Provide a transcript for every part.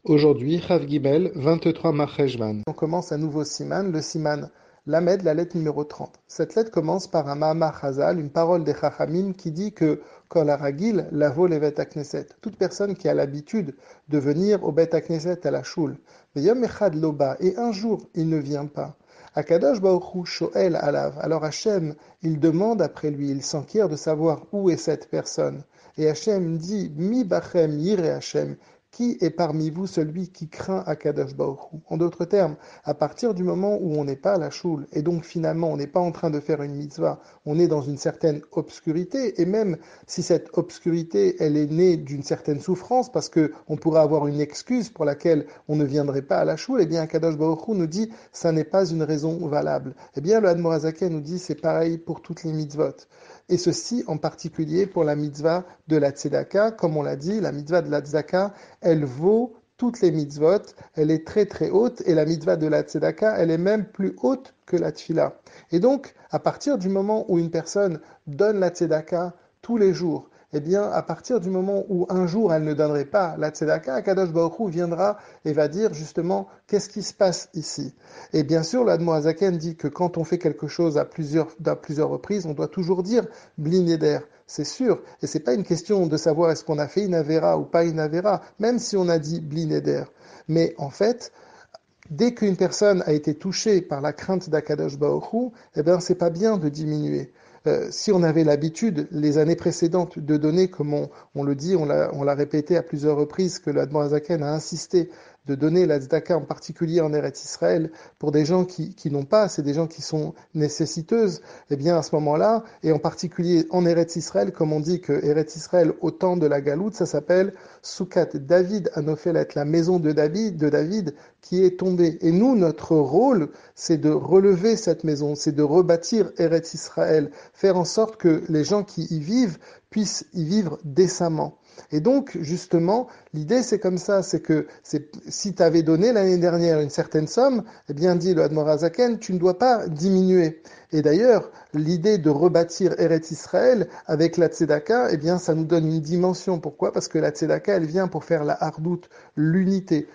Aujourd'hui, Chav Gimel, 23 Marcheshvan. On commence un nouveau siman, le siman Lamed, la lettre numéro 30. Cette lettre commence par un Mahamar Chazal, une parole des Chachamim qui dit que Kol Haragil lavo levet hakneset. Toute personne qui a l'habitude de venir au Bet hakneset à la Shul. Veyom echad loba, et un jour il ne vient pas. Akadosh Baruch Hu shoel alav. Alors Hachem, il demande après lui, il s'enquiert de savoir où est cette personne. Et Hachem dit, Mi bachem yire Hachem. Qui est parmi vous celui qui craint Akadosh Baruch Hu? En d'autres termes, à partir du moment où on n'est pas à la choule, et donc finalement on n'est pas en train de faire une mitzvah, on est dans une certaine obscurité, et même si cette obscurité, elle est née d'une certaine souffrance, parce qu'on pourrait avoir une excuse pour laquelle on ne viendrait pas à la choule, eh bien Akadosh Baruch Hu nous dit, ça n'est pas une raison valable. Eh bien le Admor Hazaken nous dit, c'est pareil pour toutes les mitzvot. Et ceci en particulier pour la mitzvah de la tzedaka. Comme on l'a dit, la mitzvah de la tzedaka, elle vaut toutes les mitzvot, elle est très très haute, et la mitzvah de la tzedaka, elle est même plus haute que la tfila. Et donc, à partir du moment où une personne donne la tzedaka tous les jours, eh bien, à partir du moment où un jour elle ne donnerait pas la tzedaka, Akadosh Baruch Hu viendra et va dire justement qu'est-ce qui se passe ici. Et bien sûr, l'Admo Hazaken dit que quand on fait quelque chose à plusieurs reprises, on doit toujours dire bli neder. C'est sûr, et c'est pas une question de savoir est-ce qu'on a fait une avéra ou pas une avéra, même si on a dit bli neder. Mais en fait, dès qu'une personne a été touchée par la crainte d'Akadosh Baruch Hu, eh bien, c'est pas bien de diminuer. Si on avait l'habitude, les années précédentes, de donner, comme on le dit, on l'a répété à plusieurs reprises, que l'Admor Hazaken a insisté, de donner la tzedaka en particulier en Eretz Israël, pour des gens qui n'ont pas, c'est des gens qui sont nécessiteuses, eh bien à ce moment-là, et en particulier en Eretz Israël, comme on dit que Eretz Israël, au temps de la Galoute, ça s'appelle Soukat David Anophelet, la maison de David qui est tombée. Et nous, notre rôle, c'est de relever cette maison, c'est de rebâtir Eretz Israël, faire en sorte que les gens qui y vivent puissent y vivre décemment. Et donc, justement, l'idée c'est comme ça, c'est que si tu avais donné l'année dernière une certaine somme, eh bien dit le Admor Hazaken, tu ne dois pas diminuer. Et d'ailleurs, l'idée de rebâtir Eretz Israël avec la tzedaka, eh bien ça nous donne une dimension. Pourquoi? Parce que la tzedaka, elle vient pour faire la hardout, l'unité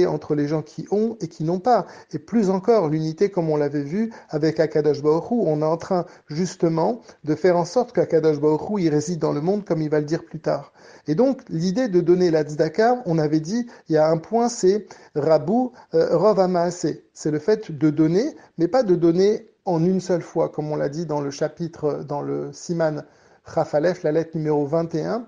entre les gens qui ont et qui n'ont pas. Et plus encore, l'unité comme on l'avait vu avec Akadosh Baruch Hu, on est en train justement de faire en sorte qu'Akadosh Baruch Hu, il réside dans le monde comme il va le dire plus tard. Et donc, l'idée de donner la tzedaka, on avait dit, il y a un point, c'est Rabou Rov Hamaaseh. C'est le fait de donner, mais pas de donner en une seule fois, comme on l'a dit dans le chapitre, dans le Siman Chaf Aleph, la lettre numéro 21.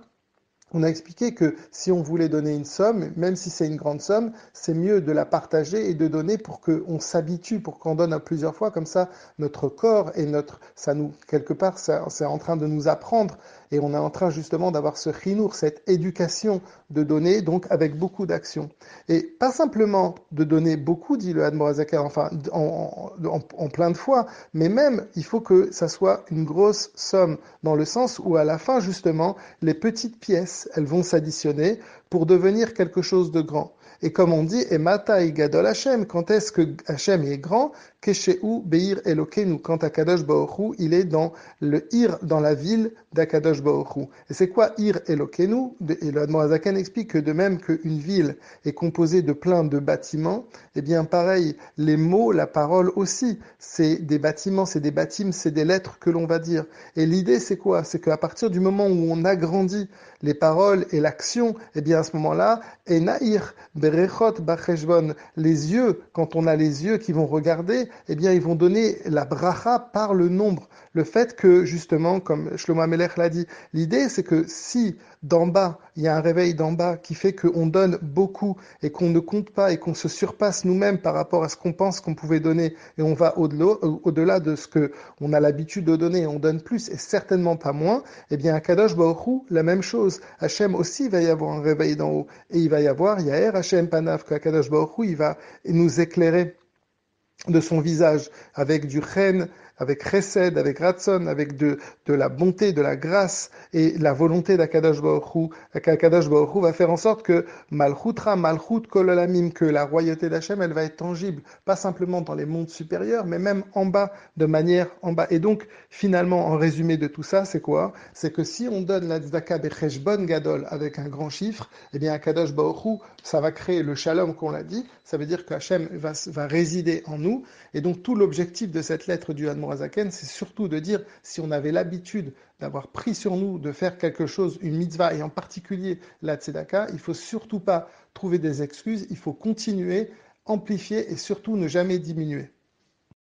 On a expliqué que si on voulait donner une somme, même si c'est une grande somme, c'est mieux de la partager et de donner pour qu'on s'habitue, pour qu'on donne à plusieurs fois, comme ça notre corps et ça nous, quelque part, c'est en train de nous apprendre et on est en train justement d'avoir ce chinour, cette éducation de donner, donc avec beaucoup d'action. Et pas simplement de donner beaucoup, dit le Admor Hazaken, enfin en plein de fois, mais même il faut que ça soit une grosse somme, dans le sens où à la fin justement, les petites pièces, elles vont s'additionner pour devenir quelque chose de grand. Et comme on dit, Emata Gadol Hashem, quand est-ce que Hashem est grand? Keshehu Beir Elokenu, quand Akadosh Baruch Hu, il est dans le Ir, dans la ville d'Akadosh Baruch Hu. Et c'est quoi Ir Elokenu? Et le Admor Hazaken explique que de même qu'une ville est composée de plein de bâtiments, eh bien pareil, les mots, la parole aussi, c'est des bâtiments, c'est des bâtiments, c'est des lettres que l'on va dire. Et l'idée c'est quoi? C'est qu'à partir du moment où on agrandit les paroles et l'action, eh bien à ce moment-là, Enaïr Berechot Bacheshbon, les yeux, quand on a les yeux qui vont regarder, eh bien ils vont donner la bracha par le nombre. Le fait que justement, comme Shlomo Amelech l'a dit, l'idée c'est que si d'en bas, il y a un réveil d'en bas qui fait qu'on donne beaucoup et qu'on ne compte pas et qu'on se surpasse nous-mêmes par rapport à ce qu'on pense qu'on pouvait donner et on va au-delà de ce que on a l'habitude de donner, on donne plus et certainement pas moins, eh bien à Kadosh Baruch Hu, la même chose. Hachem aussi il va y avoir un réveil d'en haut et il va y avoir Yaher Hachem Panav, que Kadosh Baruch Hu, il va nous éclairer de son visage avec du chen, avec chesed, avec ratson, avec de la bonté, de la grâce et la volonté d'Akadosh Baruch Hu, qu'Akadosh Baruch Hu va faire en sorte que Malchutra, Malchut Kol Olamim, que la royauté d'Hachem, elle va être tangible, pas simplement dans les mondes supérieurs, mais même en bas, de manière en bas. Et donc, finalement, en résumé de tout ça, c'est quoi? C'est que si on donne la tzedaka becheshbon gadol avec un grand chiffre, eh bien, Akadosh Baruch Hu, ça va créer le shalom qu'on l'a dit, ça veut dire qu'Hachem va résider en nous, et donc tout l'objectif de cette lettre du Admorazaken, c'est surtout de dire, si on avait l'habitude d'avoir pris sur nous de faire quelque chose, une mitzvah, et en particulier la tzedaka, il faut surtout pas trouver des excuses, il faut continuer, amplifier et surtout ne jamais diminuer.